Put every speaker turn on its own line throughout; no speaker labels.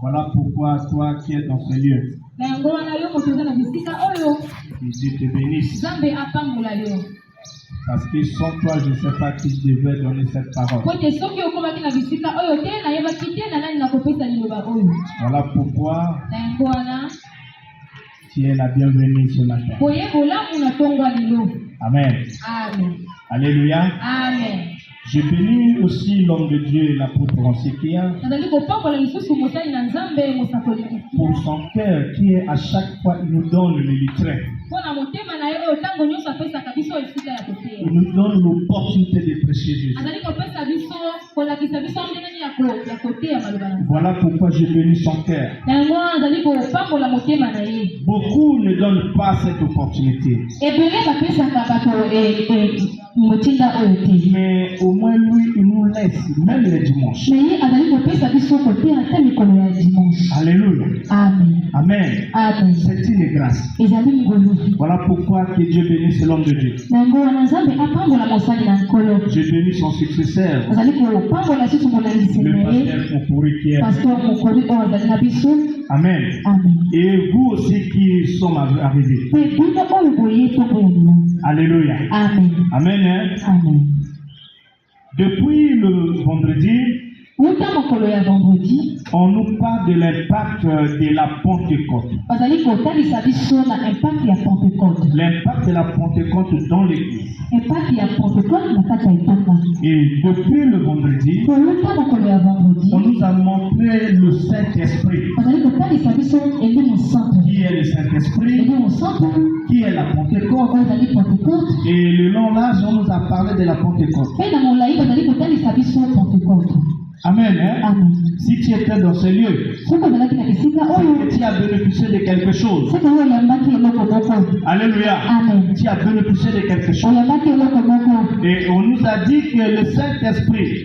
Voilà pourquoi toi qui es dans ce lieu, que Dieu te bénisse. Parce que sans toi, je ne sais pas qui devait donner cette parole. Voilà pourquoi tu es la bienvenue ce matin. Amen.
Amen.
Alléluia.
Amen.
Je bénis aussi l'homme de Dieu, l'apôtre Ansékia, pour son cœur qui est à chaque fois, il nous donne le litrin. Il nous donne l'opportunité de prêcher Jésus. Voilà pourquoi je bénis son cœur. Beaucoup ne donnent pas cette opportunité. Mais au moins lui, il nous laisse, même les dimanches. Alléluia.
Amen.
Amen.
Amen.
C'est une grâce. Voilà pourquoi que Dieu bénisse l'homme de Dieu. Je bénis son successeur, le pasteur Mokori qui est. Amen.
Amen.
Et vous aussi qui sommes arrivés. Alléluia.
Amen.
Amen. Hein?
Amen.
Depuis le vendredi, on nous parle de l'impact de la Pentecôte. L'impact de la Pentecôte dans l'Église. Et depuis le vendredi, on nous a montré le Saint-Esprit. Qui est le Saint-Esprit? Qui est la Pentecôte? Et le long large, on nous a parlé de la Pentecôte. Amen. Hein?
Amen.
Si tu étais dans ce lieu, c'est que tu as bénéficié de quelque chose. Alléluia.
Amen.
Tu as bénéficié de quelque chose. Et on nous a dit que le Saint-Esprit,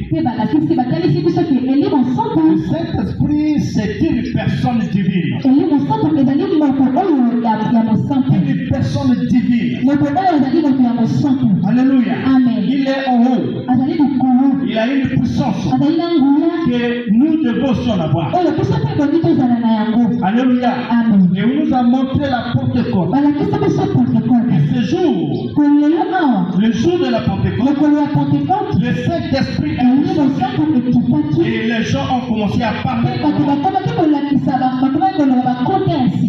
c'est une personne divine. Une personne divine. Alléluia.
Amen.
Il est en haut. Il a une puissance que nous devons en avoir. Alléluia.
Amen.
Et on nous a montré la Pentecôte. Et ce jour, le jour de la Pentecôte, le Saint-Esprit est descendu. Et les gens ont commencé à parler.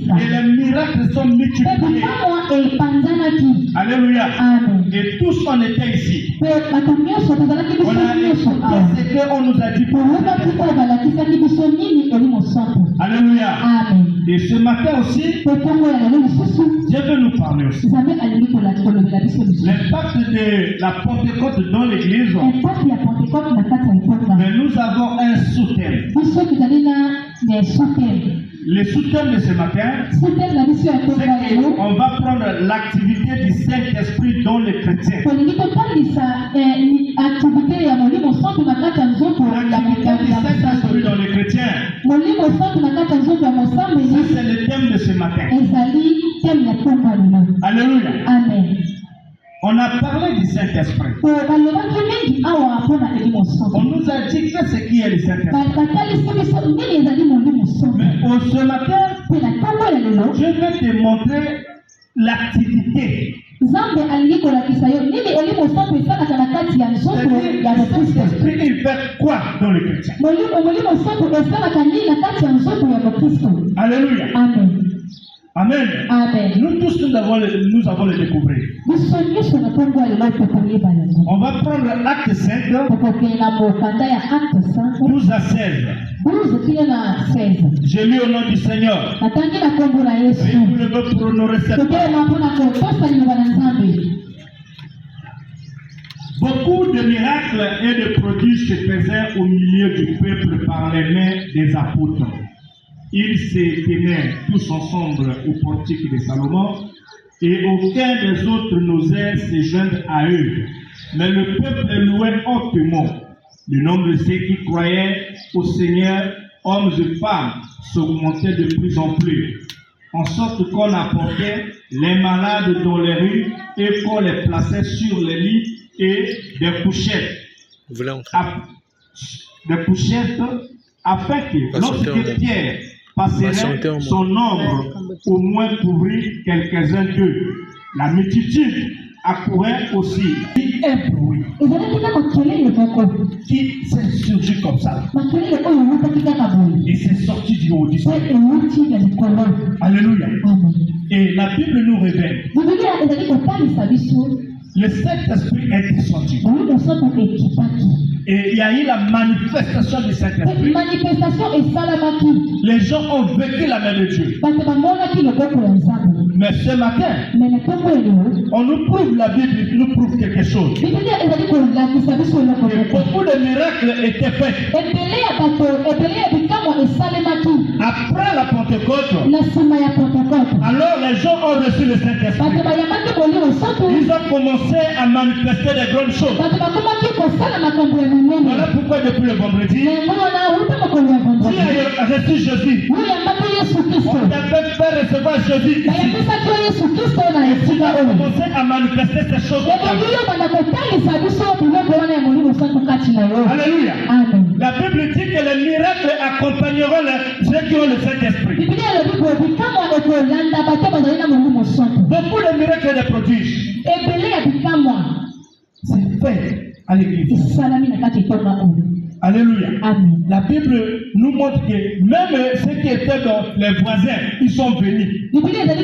Et les miracles sont multipliés. Alléluia.
Amen.
Et tous on était ici. On a écouté ce qu'on nous a dit. Alléluia.
Amen.
Et ce matin aussi, Dieu veut nous parler aussi. L'impact de la Pentecôte dans l'Église. Mais nous avons un sous-thème. Le sous-thème de ce matin, c'est qu'on va prendre l'activité du Saint-Esprit dans les chrétiens. L'activité du Saint-Esprit dans les chrétiens. Ça, c'est le thème de ce matin. Alléluia.
Amen.
On a parlé du Saint-Esprit. On nous a dit que c'est qui est le Saint-Esprit. Mais ce matin, je vais te montrer l'activité. Le Saint-Esprit, il fait quoi dans les chrétiens? Alléluia.
Amen.
Amen.
Amen.
Nous tous, nous avons le découvrir. On va prendre l'acte 5, 12 à 16. Je lis au nom du Seigneur. Et vous devez prononcer cette parole. Beaucoup de miracles et de prodiges se faisaient au milieu du peuple par les mains des apôtres. Ils se tenaient tous ensemble au portique de Salomon, et aucun des autres n'osait se joindre à eux. Mais le peuple louait hautement. Le nombre de ceux qui croyaient au Seigneur, hommes et femmes, s'augmentait de plus en plus, en sorte qu'on apportait les malades dans les rues et qu'on les plaçait sur les lits et des couchettes afin que lorsque Pierre passerait, son ombre au moins couvrit quelques-uns d'eux. La multitude accourait aussi. Un bruit qui s'est surgi comme ça. Et c'est sorti du haut du ciel. Alléluia. Et la Bible nous révèle. Le Saint-Esprit est descendu. Et il y a eu la manifestation du Saint-Esprit. Les gens ont vécu la main de Dieu. Mais ce matin, on nous prouve, la Bible nous prouve quelque chose. Et beaucoup de miracles étaient faits. Après la Pentecôte, alors les gens ont reçu le Saint-Esprit. Ils ont commencé à manifester des grandes choses. Voilà pourquoi depuis le vendredi, tu as reçu Jésus. On t'avait fait recevoir Jésus ici. Tu as commencé à manifester ces choses. Alléluia. La Bible dit que les miracles accompagneront ceux qui ont le Saint-Esprit. Beaucoup de miracles et de prodiges. C'est fait à l'église. Alléluia. Amen. La Bible nous montre que même ceux qui étaient dans les voisins, ils sont venus. Les villages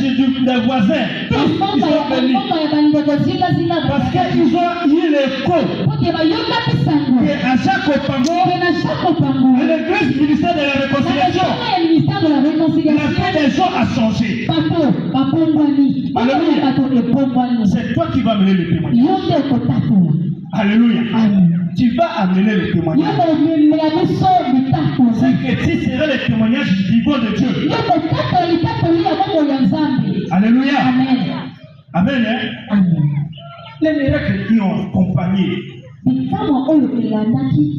des voisins, ils sont venus. Parce qu'ils ont eu l'écho qu'à chaque Opango, à l'église ministère de la réconciliation, la vie des gens a changé. Alléluia. C'est toi qui vas mener le témoignage. Alléluia. Amen. Tu vas amener le témoignage. C'est que tu seras le témoignage vivant de Dieu. Alléluia. Amen. Amen. Hein? Amen. Les miracles qui ont accompagné,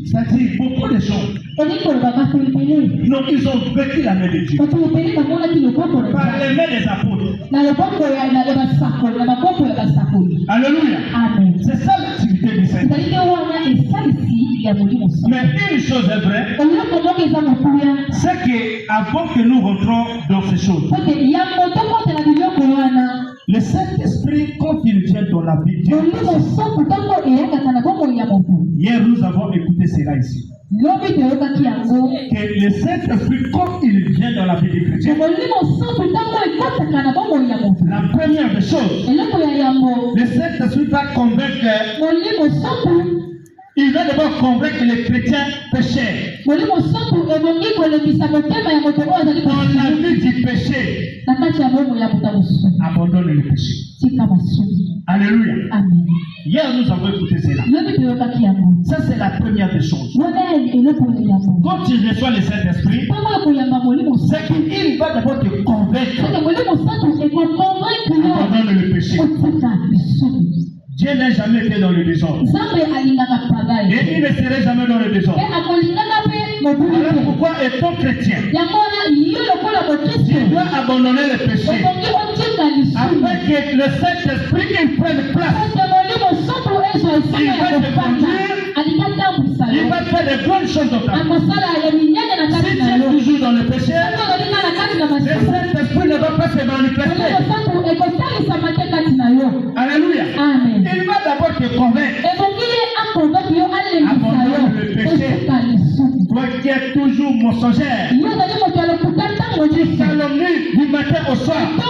c'est-à-dire beaucoup de choses. Non, ils ont vécu la main de Dieu. Par les mains des apôtres. Alléluia. Amen. C'est ça l'activité du Seigneur. Mais une chose est vraie, c'est qu'avant que nous rentrons dans ces choses, le Saint-Esprit, quand il vient dans la vie, hier nous avons écouté cela ici. Que le Saint-Esprit, quand il vient dans la vie des chrétiens, la première des choses, le Saint-Esprit va convaincre. Il va d'abord convaincre les chrétiens pécheurs. Dans la vie du péché, abandonne le péché. Alléluia. Amen. Hier nous avons écouté cela. Ça c'est la première des choses. Quand tu reçois le Saint-Esprit, c'est qu'il va d'abord te convaincre. Abandonne le péché. Dieu n'a jamais été dans le désordre. Et il ne serait jamais dans le désordre. Voilà pourquoi, étant chrétien, tu dois abandonner le péché afin que le Saint-Esprit prenne place. Il va te conduire. Il va faire de grandes choses dans ta vie. Si tu es toujours dans le péché, le Saint-Esprit ne va pas se manifester. Alléluia. Amen. Il va d'abord te convaincre. Abandonne le péché. Toi qui es toujours mensongère, tu calomnies du matin au soir. Mais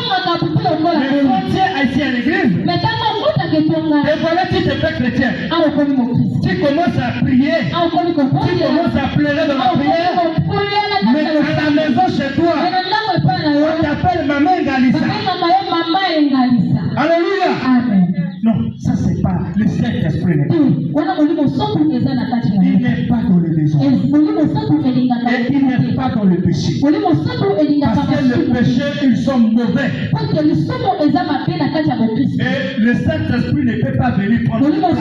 quand tu es assis à l'église, et voilà tu te fais chrétien. Tu commences à prier. Tu commences à pleurer dans la prière. Mais à la maison chez toi, on t'appelle Maman Galissa. Alléluia. Amen. Non, ça c'est pas le Saint-Esprit. Il n'est pas dans le désordre. Et il n'est pas dans le péché. Parce que le péché, ils sont mauvais. Et le Saint-Esprit ne peut pas venir prendre le place.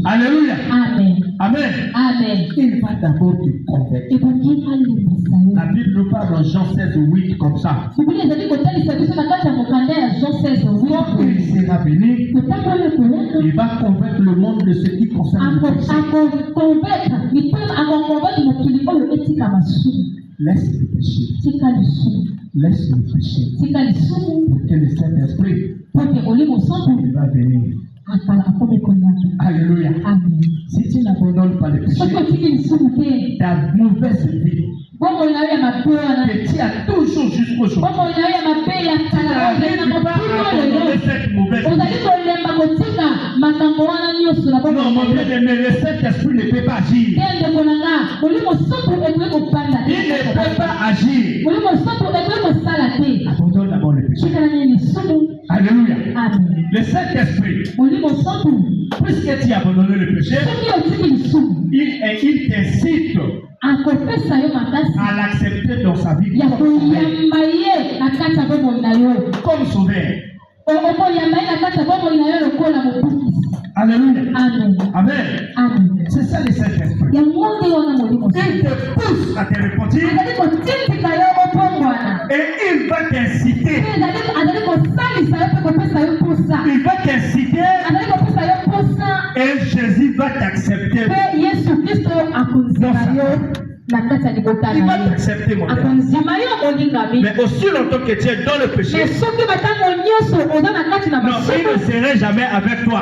Alléluia. Amen. Amen. Amen. Il va d'abord te convaincre. La Bible nous parle en Jean 16, 8 comme ça. Quand il sera
sera venu, il va convaincre le monde de ce qui concerne le péché. Laisse le péché. Laisse le péché. Pour que le Saint-Esprit va venir. Alléluia. Si tu n'abandonnes pas le péché, ta mauvaise vie que tu as toujours jusqu'aujourd'hui, tu n'arrives pas à abandonner cette mauvaise vie. Non, mon bien-aimé, le Saint-Esprit ne peut pas agir. Il ne peut pas agir. Abandonne d'abord le péché. Alléluia. Le Saint-Esprit, puisque tu as abandonné le péché, il t'incite à l'accepter dans sa vie comme sauveur. Alléluia. Amen. C'est ça le Saint-Esprit. Il te pousse à te repentir et il va t'inciter. Il va t'inciter et Jésus va t'accepter. Il va t'accepter, mon frère. Mais aussi longtemps que tu es dans le péché, non, il ne serait jamais avec toi.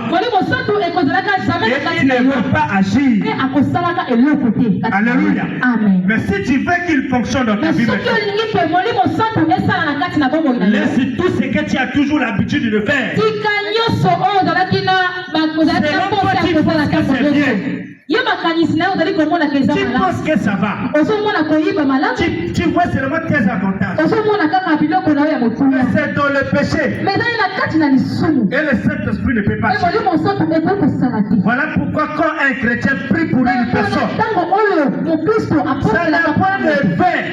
Et il ne va pas agir. Alléluia. Mais si tu veux qu'il fonctionne dans ta vie maintenant, laisse tout ce que tu as toujours l'habitude de faire. Selon toi, tu penses que c'est bien. Tu penses que ça va. Tu vois seulement tes avantages. Mais c'est dans le péché. Et le Saint-Esprit ne peut pas agir. Voilà pourquoi quand un chrétien prie pour une personne, ça n'a pas de fait.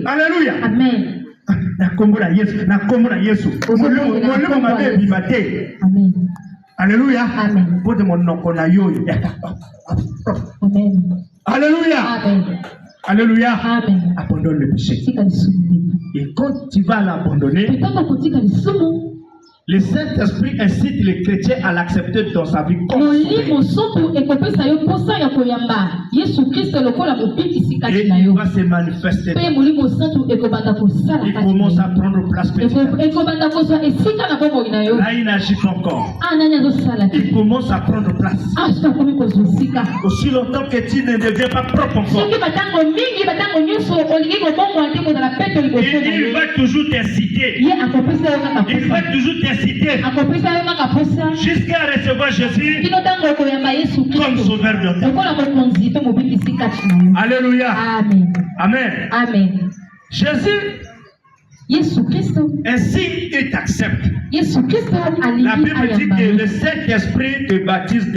Alléluia.
Amen. Amen.
Alléluia.
Amen.
Alléluia.
Amen.
Alléluia.
Amen.
Abandonne le péché. Et quand tu vas l'abandonner, le Saint-Esprit incite les chrétiens à l'accepter dans sa vie comme sauveur. Et il va se manifester. Il commence à prendre place petit à petit. Là, il n'agit pas encore. Il commence à prendre place. Aussi longtemps que tu ne deviens pas propre encore, il va toujours t'inciter. Il va toujours t'inciter jusqu'à recevoir Jésus comme sauveur de ta vie. Alléluia.
Amen.
Amen. Jésus, ainsi il t'accepte. La Bible dit que le Saint-Esprit te baptise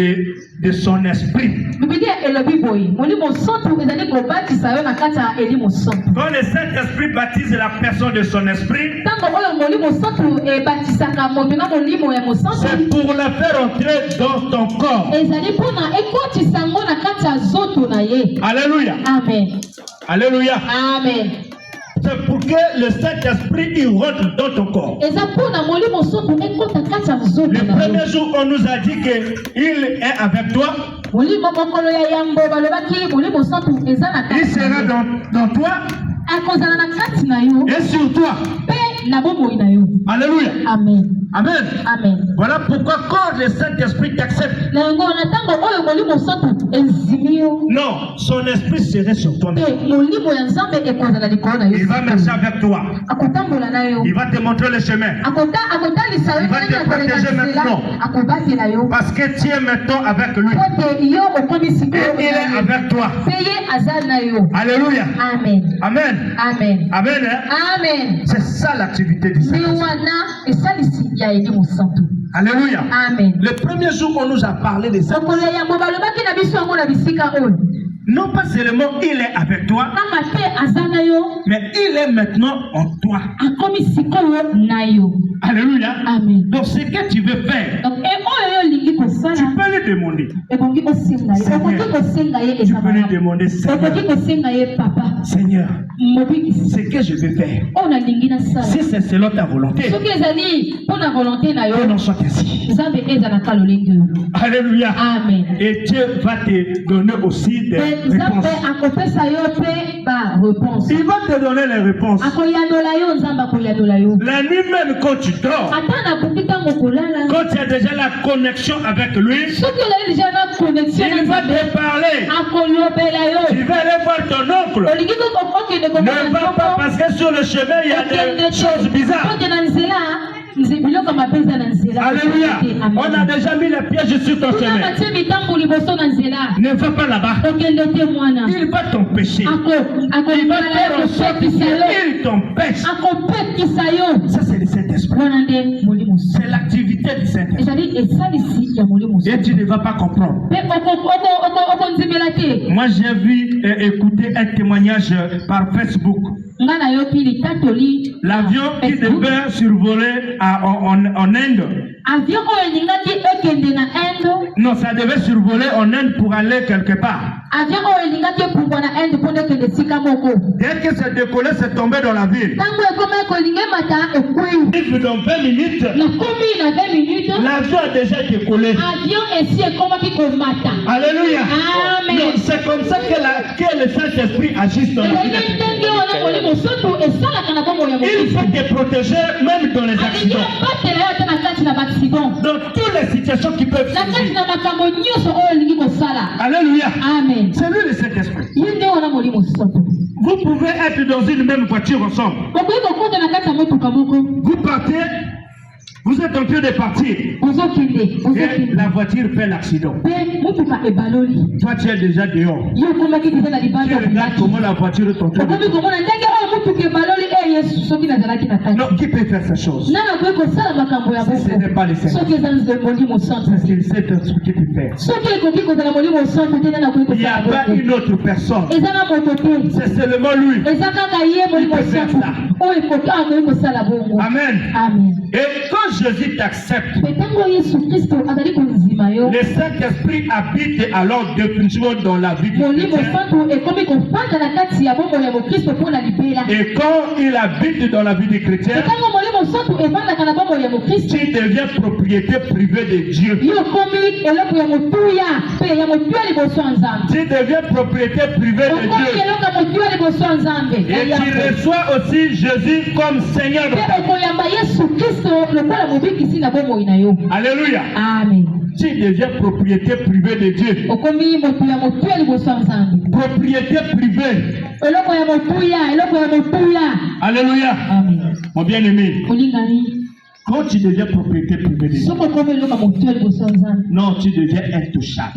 de son esprit. Quand le Saint-Esprit baptise la personne de son esprit, c'est pour la faire entrer dans ton corps. Alléluia.
Amen.
Alléluia.
Amen.
C'est pour que le Saint-Esprit il rentre dans ton corps. Le premier jour, on nous a dit qu'il est avec toi. Il sera dans toi et sur toi. Alléluia.
Amen.
Amen.
Amen.
Voilà pourquoi quand le Saint-Esprit t'accepte, non, son esprit serait sur toi. Il va marcher avec toi. Il va te montrer le chemin. Il va te protéger maintenant. Parce que tu es maintenant avec lui. Et il est avec toi. Alléluia.
Amen.
Amen.
Amen.
Amen.
Amen.
C'est ça l'activité du Saint-Esprit. Alléluia.
Amen.
Le premier jour on nous a parlé de ça. Non pas seulement il est avec toi, mais il est maintenant en toi. Alléluia.
Amen.
Donc ce que tu veux faire, tu peux lui
demander.
Seigneur,
Tu peux lui demander, Seigneur, ce que je vais faire, si c'est selon ta volonté, que l'on soit ainsi. Alléluia.
Amen.
Et Dieu va te donner aussi des réponses. Il va te donner les réponses. La nuit même quand tu dors, quand tu as déjà la connexion avec lui, il va te parler. Tu vas aller voir ton oncle. Ne va pas parce que sur le chemin il y a des choses bizarres. Alléluia. On a déjà mis les pièges sur ton chemin. Ne va pas là-bas. Il va t'empêcher. Il va faire en sorte qu'il t'empêche. Ça c'est le Saint-Esprit. C'est l'activité du Saint-Esprit. Et tu ne vas pas comprendre. Moi j'ai vu écouter un témoignage par Facebook. L'avion qui devait survoler en Inde. Non, ça devait survoler en Inde pour aller quelque part. Dès que c'est décollé, c'est tombé dans la ville. Dans 20 minutes, l'avion a déjà décollé. Alléluia.
Amen.
C'est comme ça que le Saint-Esprit agit dans la vie. Il faut te protéger même dans les accidents. Dans toutes les situations qui peuvent surgir. Alléluia.
Amen.
C'est lui le Saint-Esprit. Vous pouvez être dans une même voiture ensemble. Vous partez. Vous êtes en train de partir. Et la voiture fait l'accident. Toi, tu es déjà dehors. Tu regardes comment la voiture est en train de... Non, qui peut faire ces choses? Si ce n'est pas le Seigneur. C'est le Saint-Esprit qui peut faire. Il n'y a pas une autre personne. C'est seulement lui qui peut faire ça. Amen.
Amen.
Et quand Jésus t'accepte, le Saint-Esprit habite alors définitivement dans la vie du chrétien. Et quand il habite dans la vie du chrétien, tu deviens propriété privée de Dieu. Tu deviens propriété privée de Dieu. Et tu reçois aussi Jésus comme Seigneur de ta vie. Alléluia.
Amen.
Tu deviens propriété privée de Dieu. Propriété privée. Alléluia.
Amen.
Mon bien-aimé, quand tu deviens propriété privée de Dieu, non, tu deviens intouchable.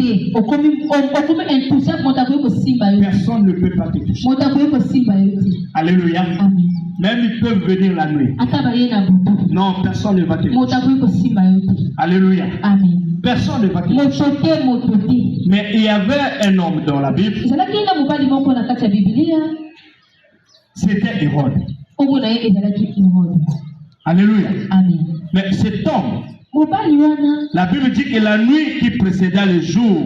Personne ne peut pas te toucher. Alléluia.
Amen.
Même ils peuvent venir la nuit. Non, personne ne va te toucher. Alléluia.
Amen.
Personne ne va te toucher. Mais il y avait un homme dans la Bible. C'était Hérode. Alléluia.
Amen.
Mais cet homme, la Bible dit que la nuit qui précéda le jour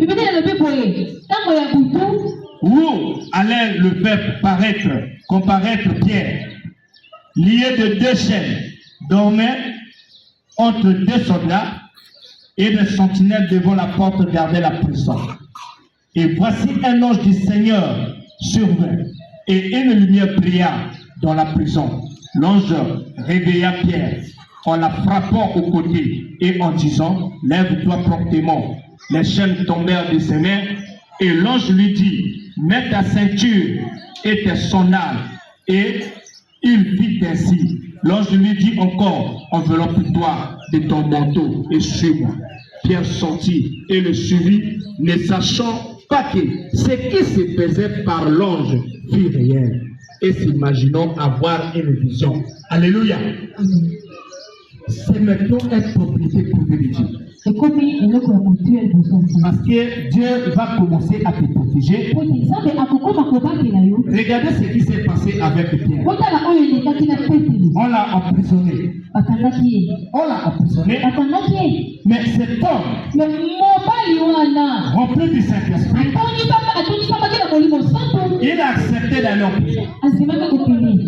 où allait le faire comparaître Pierre, lié de 2 chaînes, dormait entre 2 soldats et des sentinelles devant la porte gardaient la prison. Et voici un ange du Seigneur survint, et une lumière brilla dans la prison. L'ange réveilla Pierre en la frappant au côté et en disant, lève-toi promptement. Les chaînes tombèrent de ses mains et l'ange lui dit, mets ta ceinture et tes sandales. Et il fit ainsi. L'ange lui dit encore, enveloppe-toi de ton manteau et suis-moi. Pierre sortit et le suivit, ne sachant pas que ce qui se faisait par l'ange fut réel, et s'imaginant avoir une vision. Alléluia. C'est maintenant être propriété privée de Dieu. Parce que Dieu va commencer à te protéger. Regardez ce qui s'est passé avec Pierre. On l'a emprisonné. On l'a emprisonné. Mais cet homme rempli du Saint-Esprit, il a accepté d'aller en prison.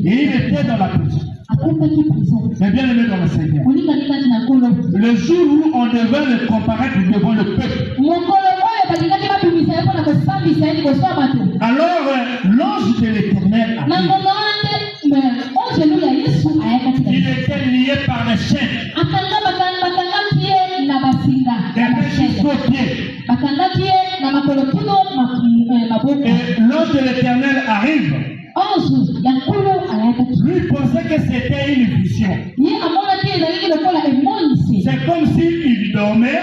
Et il était dans la prison. Mais bien aimé dans le Seigneur, le jour où on devait le comparaître devant le peuple, alors l'ange de l'Éternel arrive. Il était lié par les chaînes. Jusqu'aux pieds. Et l'ange de l'Éternel arrive. Lui pensait que c'était une vision. C'est comme s'il dormait.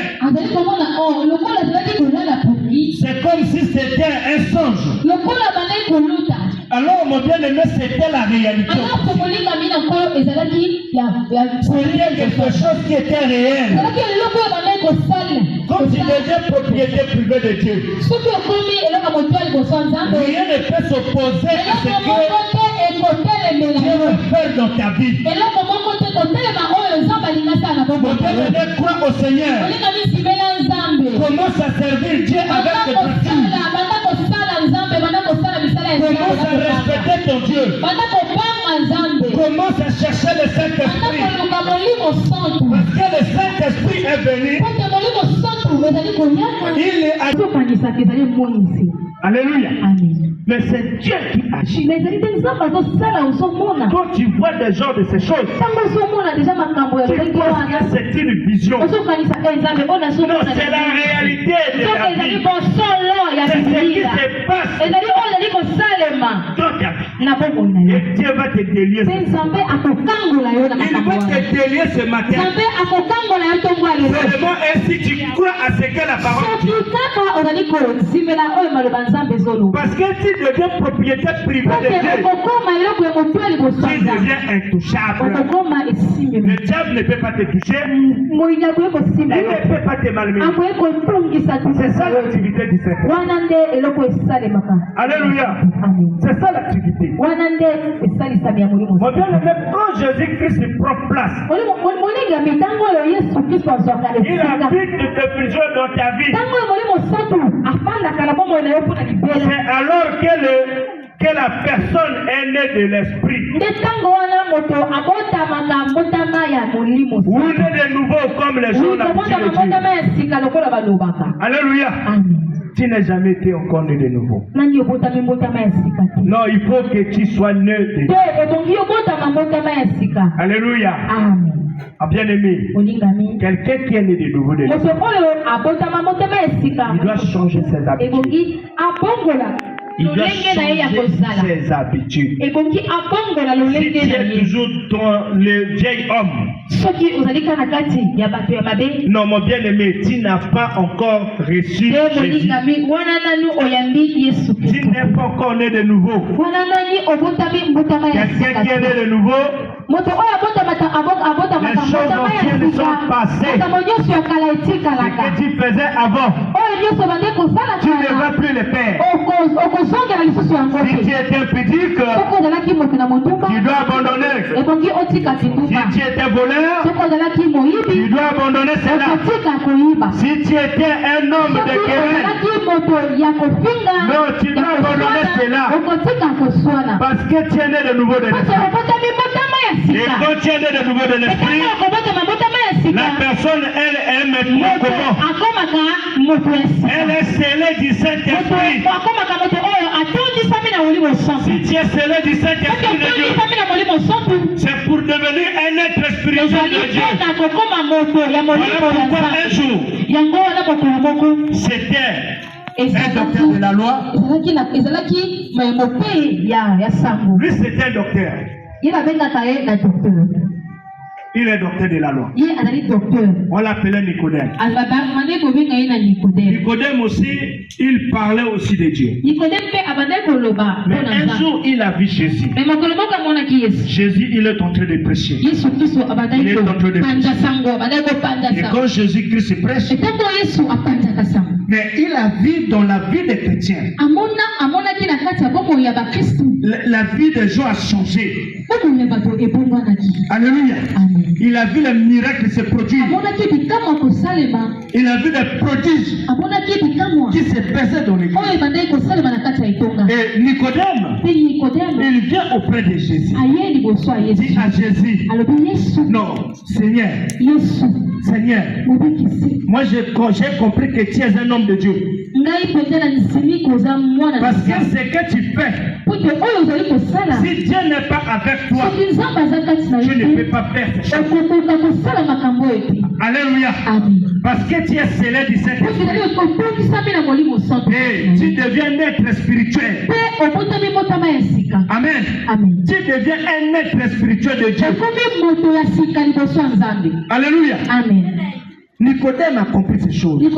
C'est comme si c'était un songe. Alors mon bien-aimé, c'était la réalité. C'était quelque chose qui était réel. Comme si c'était propriété privée de Dieu. Rien ne peut s'opposer à ce que Dieu veut faire dans ta vie. Mon bien-aimé, crois au Seigneur. Commence à servir Dieu avec tes pratiques. Commence à respecter ton Dieu. Commence à chercher le Saint-Esprit. Parce que le Saint-Esprit est venu. Il est Alléluia. Mais c'est Dieu qui agit. Quand tu vois des gens de ces choses, tu penses que c'est une vision. Non, c'est la réalité de la vie. C'est ce qui se passe dans ta vie. Et Dieu va te délier. Il va te délier ce matin. Seulement ainsi tu crois à ce que la parole dit. Parce que tu deviens propriétaire privé de Dieu, tu deviens intouchable. Le diable ne peut pas te toucher. Il ne peut pas te malmener. C'est ça l'activité du Saint-Esprit. Alléluia. C'est ça l'activité. Mon bien-aimé, quand Jésus-Christ prend place, il habite de prison dans ta vie. C'est alors que la personne est née de l'esprit. Vous êtes de nouveau comme les gens d'habitude de Dieu. Alléluia. Tu n'as jamais été encore né de nouveau. Non, il faut que tu sois né de Dieu. Alléluia. Ah, bien aimé, quelqu'un qui est né de nouveau de Dieu, il doit changer ses habitudes. Il doit changer ses habitudes. Si tu es toujours dans le vieil homme, non, mon bien-aimé, tu n'as pas encore reçu Jésus. Tu n'es pas encore né de nouveau. Quelqu'un qui est né de nouveau, les choses anciennes sont passées. Ce que tu faisais avant, tu ne vas plus le faire. Si tu étais pudique, tu dois abandonner. Si tu étais voleur, tu dois abandonner cela. Si tu étais un homme de querelle, non, tu dois abandonner cela. Parce que tu es né de nouveau de l'esprit. Et quand tu es né de nouveau de l'esprit, la personne, elle est maintenant comment? Elle est scellée du Saint-Esprit. Si tu es scellé du Saint-Esprit de Dieu, c'est pour devenir un être spirituel de Dieu. Voilà pourquoi un jour, c'était un docteur de la loi. Lui, c'était un docteur. Il est docteur de la loi. On l'appelait Nicodème. Nicodème aussi, il parlait aussi de Dieu. Mais un jour, il a vu Jésus. Jésus, il est en train de prêcher. Il est en train de prêcher. Et quand Jésus-Christ prêche, mais il a vu dans la vie des chrétiens, la vie des gens a changé. Alléluia. Il a vu le miracle se produire. Il a vu des prodiges qui se passaient dans l'église. Et Nicodème, il vient auprès de Jésus. Il dit à Jésus, non, Seigneur, moi j'ai compris que tu es un homme de Dieu. Parce que ce que tu fais, si Dieu n'est pas avec toi, tu ne peux pas faire ces choses. Alléluia. Parce que tu es scellé du Saint-Esprit. Et tu deviens un être spirituel. Amen. Tu deviens un être spirituel de Dieu. Alléluia. Nicodème a compris ces choses. Il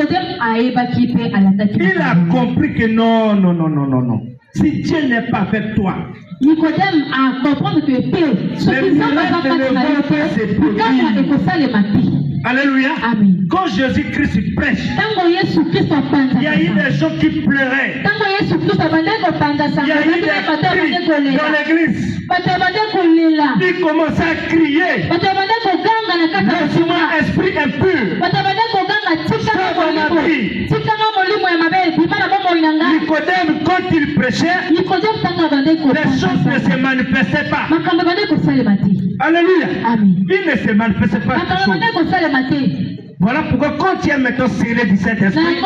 a compris que non. Si Dieu n'est pas avec toi,
Nicodème a compris que
les miracles ne vont pas se produire. Alléluia. Quand Jésus-Christ prêche, il y a eu des gens qui pleuraient. Il y a eu des cris dans l'église. Ils commençaient à crier. Laisse-moi esprit impur. Nicodème, quand il prêchait, les choses ne se manifestaient pas. Alléluia. Il ne se manifestait pas. Voilà pourquoi quand tu es maintenant scellé du Saint-Esprit,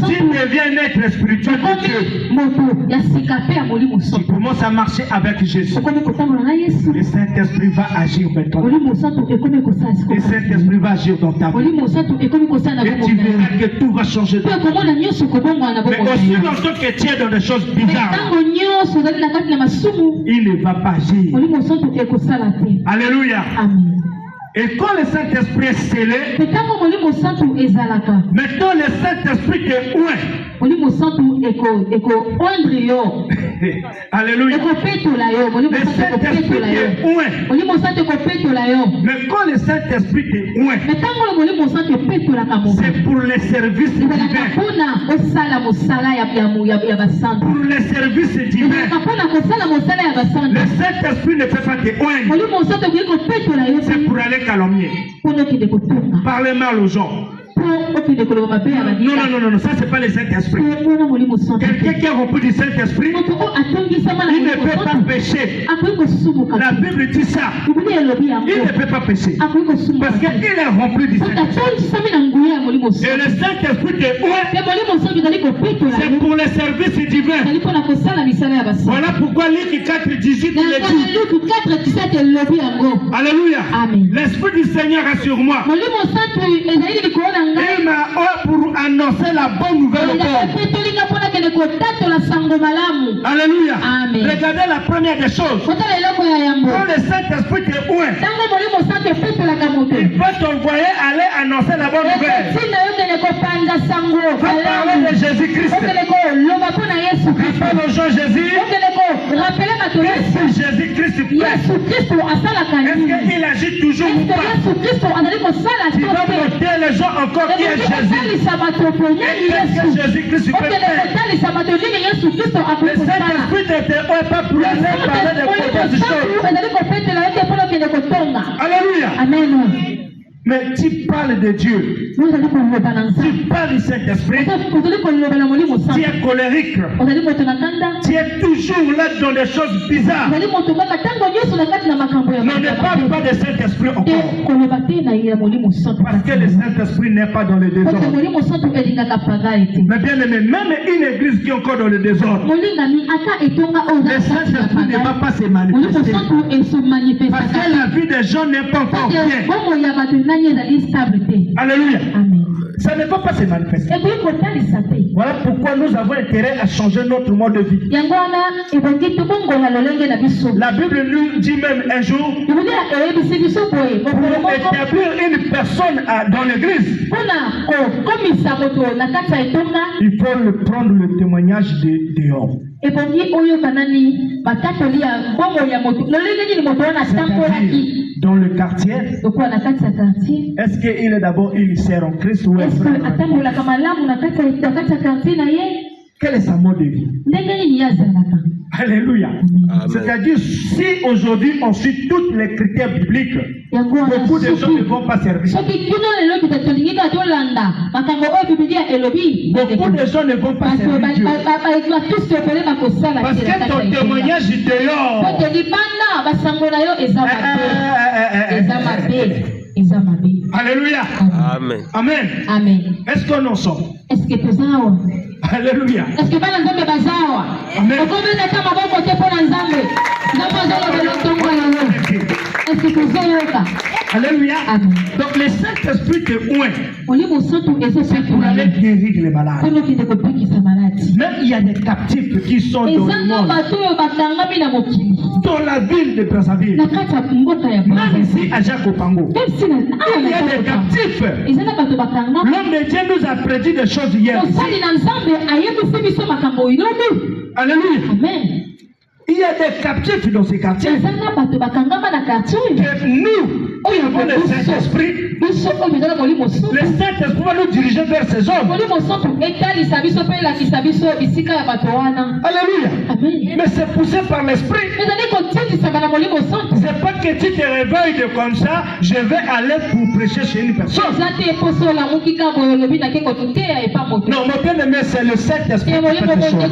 tu deviens un être spirituel de Dieu. Tu commences à marcher avec Jésus. Le Saint-Esprit va agir maintenant. Le Saint-Esprit va agir dans ta vie. Et tu verras que tout va changer. Mais aussi longtemps que tu es dans des choses bizarres, il ne va pas agir. Alléluia. Et quand le Saint-Esprit est scellé, maintenant le Saint-Esprit est où? Alléluia. Le Saint-Esprit est où? Mais quand le Saint-Esprit est où? C'est pour les services divins. Pour les services divins. Le Saint-Esprit ne peut pas te oindre. C'est pour aller calomnier. Parler mal aux gens. Non, ça c'est pas le Saint-Esprit. Quelqu'un qui a rempli du Saint-Esprit, il ne peut pas pécher. La Bible dit ça. Il ne peut pas pécher. Parce qu'il est rempli du Saint-Esprit. Et le Saint-Esprit est où? C'est pour les services divins. Voilà pourquoi Luc 4, 18 il dit. Alléluia. L'Esprit du Seigneur est sur moi. Il m'a pour annoncer la bonne nouvelle au monde. Alléluia. Regardez la première des choses. Quand le Saint-Esprit est où? Il peut t'envoyer aller annoncer la bonne nouvelle. Va parler de Jésus-Christ. Rappelle aux gens Jésus. Qu'est-ce que Jésus-Christ fait? Est-ce qu'il agit toujours ou pas? Tu vas montrer les gens encore qui est Jésus. Et qu'est-ce que Jésus-Christ peut faire? Le Saint-Esprit n'était pas pour aller parler des propositions. Alléluia. Mais tu parles de Dieu. Tu parles du Saint-Esprit. Tu es colérique. Tu es toujours là dans des choses bizarres. Ne parle pas de Saint-Esprit encore. Parce que le Saint-Esprit n'est pas dans le désordre. Mais bien aimé, même une église qui est encore dans le désordre, le Saint-Esprit ne va pas se manifester. Parce que la vie des gens n'est pas encore bien. Alléluia. Ça ne va pas se manifester. Voilà pourquoi nous avons intérêt à changer notre mode de vie. La Bible nous dit même un jour, pour établir une personne dans l'église, il faut le prendre le témoignage dehors. Dans le quartier, est-ce qu'il est d'abord une sœur en Christ ou un frère? Quel est sa mode de vie? Alléluia. C'est-à-dire, si aujourd'hui on suit tous les critères bibliques, beaucoup de gens ne vont pas servir. Beaucoup de gens ne vont pas servir Dieu. Parce que ton témoignage est dehors. Alléluia.
Amen.
Amen.
Amen.
Est-ce que nous sommes?
Est-ce que tu as?
Alléluia.
Est-ce que bana nzambe bazawa?
Amen.
Okomena kama boko te pona nzambe. Est-ce que tu as?
Alléluia.
Amen.
Donc le Saint-Esprit te oint
c'est
pour aller guérir les malades. Même il y a des captifs qui sont dans le monde, dans la ville de Brazzaville, même ici à Jacopango. Il y a des captifs. L'homme de Dieu nous a prédit des choses hier. Alléluia.
Amen.
Il y a des captifs dans ces quartiers. Et nous, qui avons le Saint-Esprit, le Saint-Esprit va nous diriger vers ces hommes. Alléluia.
Amen.
Mais c'est poussé par l'Esprit. C'est pas que tu te réveilles de comme ça, je vais aller pour prêcher chez une personne. Non, mon bien-aimé, c'est le Saint-Esprit qui fait ces choses.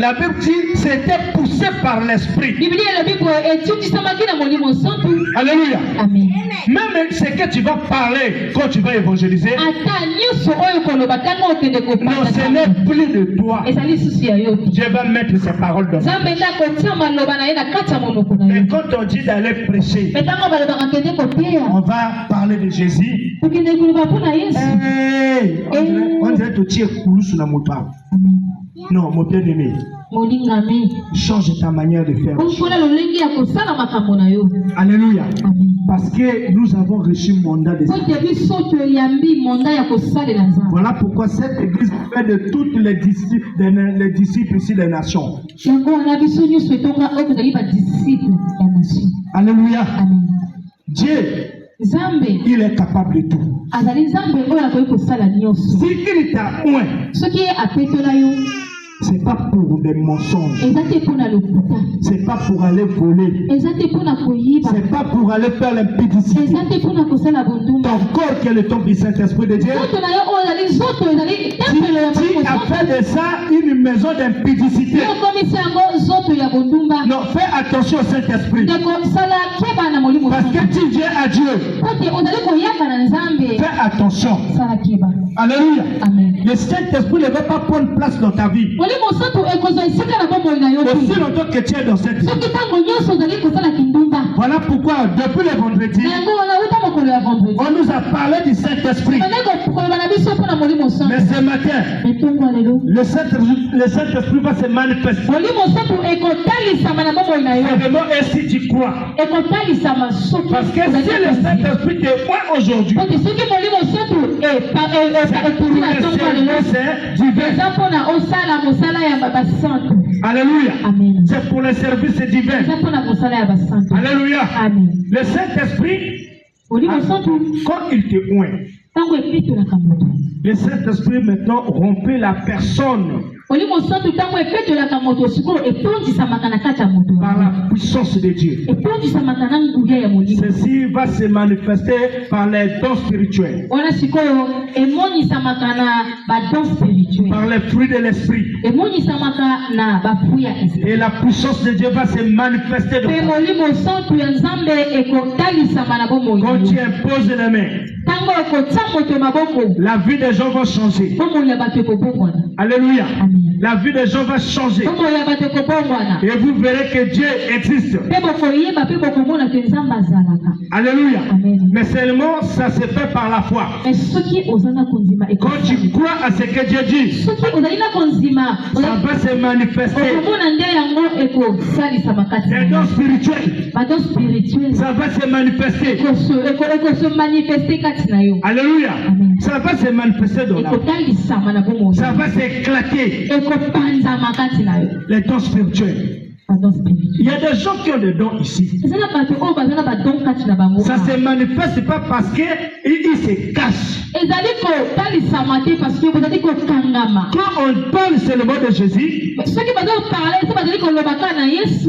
La Bible dit c'était poussé par l'Esprit. Alléluia.
Amen.
Même ce que tu vas parler quand tu vas évangéliser, non, ce n'est plus de toi. Dieu va mettre ses paroles dans toi. Et quand on dit d'aller prêcher, on va parler de Jésus. Hey, on dirait que tu es couru sur la moto. Non, mon bien-aimé, change ta manière de faire. Alléluia. Parce que nous avons reçu le mandat de Dieu. Voilà pourquoi cette église fait de toutes les disciples ici des nations. Alléluia. Dieu, il est capable de tout. Si il t'a oint, c'est pas pour des mensonges. C'est pas pour aller voler. C'est pas pour aller faire l'impudicité. Ton corps qui est le temple du Saint-Esprit de Dieu, tu as fait de ça une maison d'impudicité. Non, fais attention au Saint-Esprit. Parce que tu viens à Dieu. Fais attention. Alléluia. Le Saint-Esprit ne veut pas prendre place dans ta vie. Aussi longtemps que tu es dans cette vie. Voilà pourquoi depuis le vendredi, on nous a parlé du Saint-Esprit. Mais ce matin, le Saint-Esprit va se manifester. Vraiment, et si tu crois. Parce que si le Saint-Esprit te voit aujourd'hui, alléluia. C'est pour le service divin. Alléluia. Le Saint-Esprit, quand il te oint, le Saint-Esprit maintenant rompait la personne par la puissance de Dieu. Ceci va se manifester par les dons spirituels, par les fruits de l'esprit. Et la puissance de Dieu va se manifester dans quand tu imposes les mains, la vie des gens va changer. Alléluia. La vie des gens va changer. Et vous verrez que Dieu existe. Alléluia. Mais seulement ça se fait par la foi. Quand tu crois à ce que Dieu dit, ça va se manifester. Les dons spirituels, ça va se manifester. Alléluia. Ça va se manifester dans la vie. Ça va s'éclater. Les dons spirituels. Il y a des gens qui ont des dons ici. Ça ne se manifeste pas parce qu'ils se cachent. Quand on parle seulement de Jésus,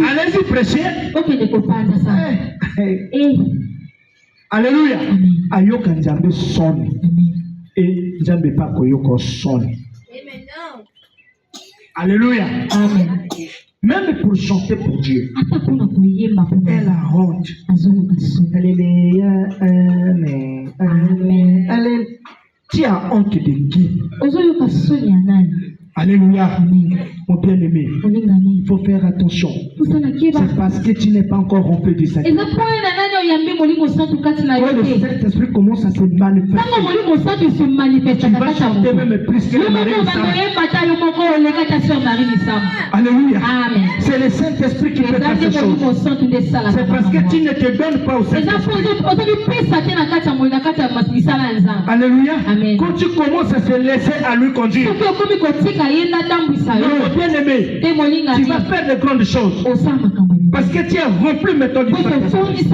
allez-y prêcher. Alléluia. Ayoka Nzambe sonne. Et Nzambe pas koyoko sonne. Alléluia.
Amen.
Même pour chanter pour Dieu, elle a honte. Alléluia. Amen. Amen. Amen. Tu as honte de qui? Alléluia. Mon bien-aimé, il faut faire attention. C'est parce que tu n'es pas encore rempli du Saint-Esprit. Quand le Saint-Esprit commence à se manifester, tu vas chanter même plus que Marie. Alléluia. C'est le Saint-Esprit qui fait faire ces choses. C'est parce que tu ne te donnes pas au Saint-Esprit. Alléluia. Quand tu commences à se laisser à lui conduire, mon bien-aimé, tu vas faire de grandes choses. Parce que tu es rempli maintenant du Saint-Esprit.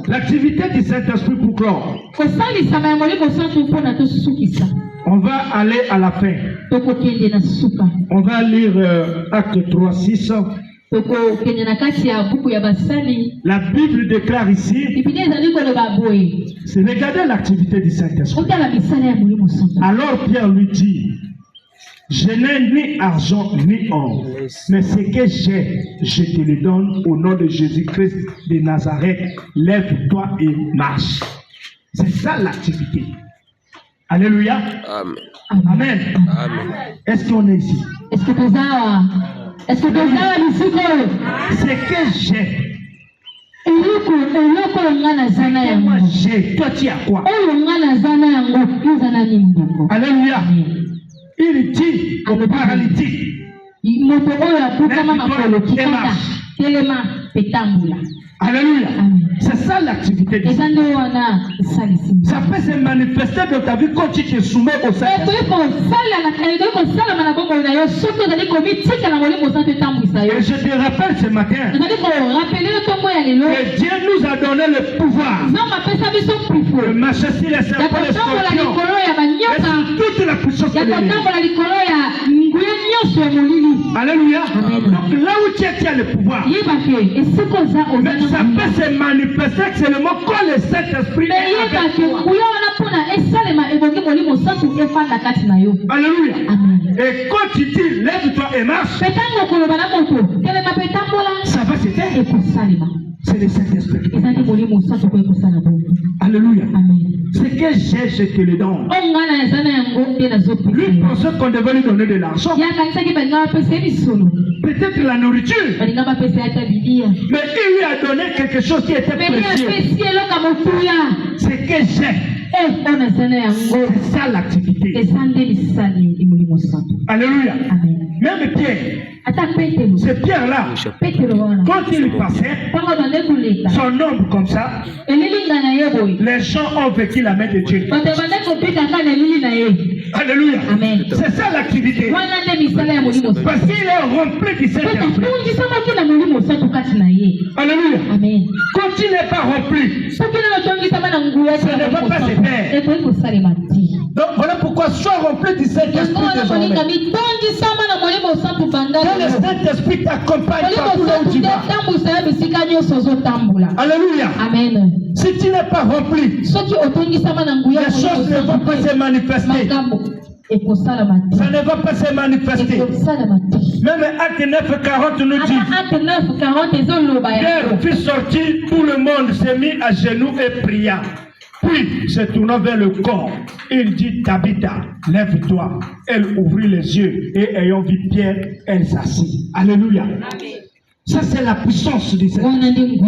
L'activité du Saint-Esprit pour clore. On va aller à la fin. On va lire Acte 3, 6. La Bible déclare ici, c'est regarder l'activité du Saint-Esprit. Alors Pierre lui dit, je n'ai ni argent ni or, mais ce que j'ai, je te le donne au nom de Jésus-Christ de Nazareth. Lève-toi et marche. C'est ça l'activité. Alléluia.
Amen.
Amen.
Amen.
Est-ce qu'on est ici?
Est-ce que ce
que j'ai, moi j'ai, toi tu as quoi? Alléluia. Il dit au paralytique, alléluia. C'est ça l'activité. Ça peut se manifester dans ta vie quand tu te soumets au Saint-Esprit. Et je te rappelle ce matin que Dieu nous a donné le pouvoir de marcher sur les serpents et les scorpions et sur toute la puissance de l'ennemi. Alléluia. Donc là où tu es, tu as le pouvoir. Mais ça peut se manifester seulement quand le Saint-Esprit est avec toi. Alléluia. Et quand tu dis lève-toi et marche, ça va se faire. C'est le Saint-Esprit. Alléluia. Ce que j'ai, je te le donne. Lui pensait qu'on devait lui donner de l'argent. Peut-être la nourriture. Mais il lui a donné quelque chose qui était précieux. Ce que j'ai. C'est ça l'activité. Alléluia. Même Pierre. C'est Pierre-là. Quand il passait, son ombre comme ça, les gens ont vécu la main de Dieu. Alléluia. C'est ça l'activité. Parce qu'il est rempli du Saint-Esprit. Alléluia. Quand tu n'es pas rempli, ça ne va pas se faire. Donc voilà pourquoi sois rempli du Saint-Esprit désormais. Le Saint-Esprit t'accompagne partout là où tu vas. Alléluia.
Amen.
Si tu n'es pas rempli, les choses ne vont pas se manifester. Ça ne va pas se manifester. Même Acte 9:40 nous dit, Pierre fit sortir, tout le monde s'est mis à genoux et pria. Puis, se tournant vers le corps, il dit, Tabitha, lève-toi. Elle ouvrit les yeux et ayant vu Pierre, elle s'assit. Alléluia. Ça, c'est la puissance du Saint-Esprit.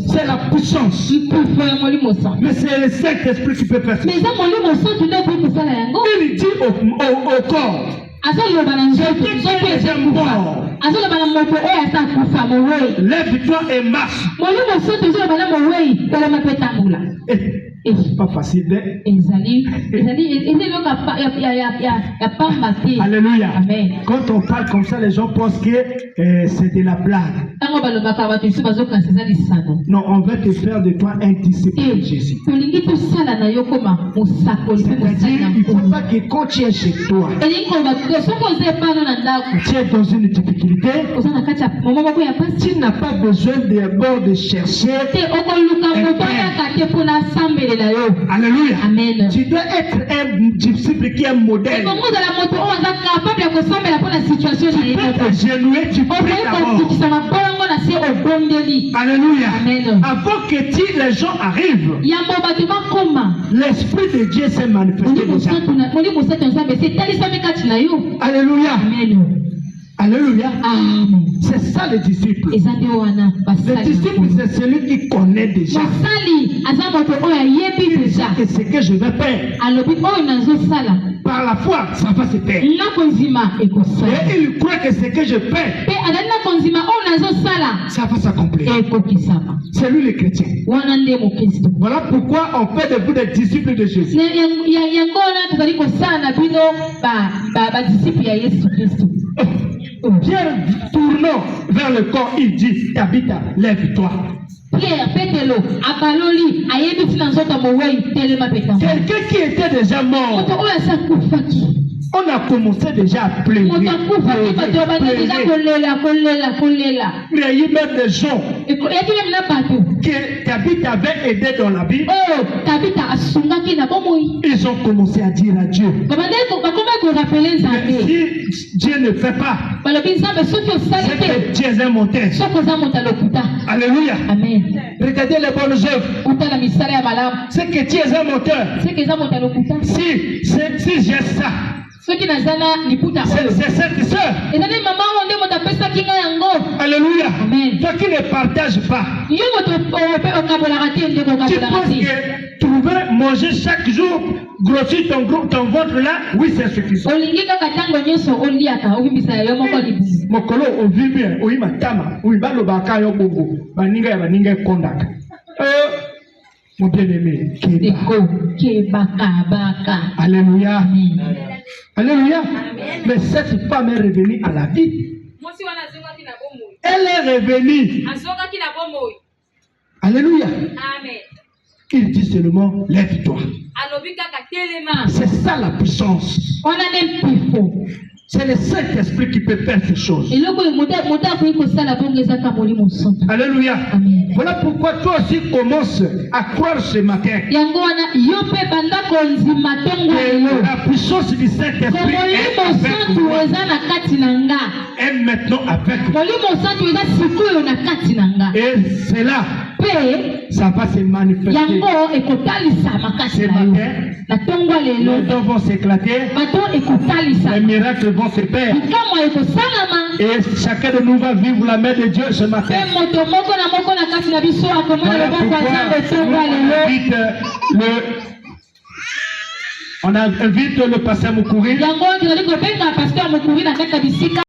C'est la puissance. Mais c'est le Saint-Esprit qui peut faire ça. Il dit au corps, lève-toi et marche. C'est pas facile. Alléluia.
Amen.
Quand on parle comme ça, les gens pensent que c'est de la blague. Non, on va te faire de toi un disciple de Jésus. C'est-à-dire, il ne faut pas que quand tu es chez toi, tu es dans une difficulté, tu n'as pas besoin d'abord de chercher. Alléluia.
Amen.
Tu dois être un disciple qui est modèle. Tu peux t'agenouiller, tu pries d'abord. Alléluia.
Amen.
Avant que les gens arrivent, l'Esprit de Dieu s'est manifesté déjà. Alléluia.
Amen.
Alléluia.
Amen.
C'est ça le disciple. Le disciple, c'est celui qui connaît déjà. Et ce que je vais faire, par la foi, ça va se faire. Et il croit que ce que je fais, ça va s'accomplir. C'est lui le chrétien. Voilà pourquoi on fait de vous des disciples de Jésus. Pierre, tournant vers le corps, il dit, Tabitha, lève-toi. Quelqu'un qui était déjà mort, on a commencé déjà à pleurer. Mais il y a eu même des gens que Tabitha avait aidé dans la Bible. Ils ont commencé à dire à Dieu. Mais si Dieu ne fait pas, c'est que Dieu est un monteur. Alléluia.
Amen.
Regardez les bonnes œuvres. C'est que Dieu est un moteur. Si j'ai ça, c'est cette soeur. Alléluia.
Amen.
Toi qui ne partages pas, tu penses que trouver, manger chaque jour, grossir ton ventre là, oui, c'est suffisant. Mokolo ovi bien, oui matama, oui balobaka yo bongo, baninga kondaka. Mon bien-aimé, alléluia. Alléluia. Mais cette femme est revenue à la vie. Elle est revenue. Alléluia. Il dit seulement, lève-toi. C'est ça la puissance. C'est le Saint-Esprit qui peut faire ces choses. Alléluia.
Amen.
Voilà pourquoi toi aussi commence à croire ce matin que la puissance du Saint-Esprit est avec moi. Est maintenant avec moi. Et c'est là, ça va se manifester. Ce matin, les dons vont s'éclater. Les miracles vont se faire. Et chacun de nous va vivre la main de Dieu ce matin. Voilà pourquoi on invite le pasteur Mukuri.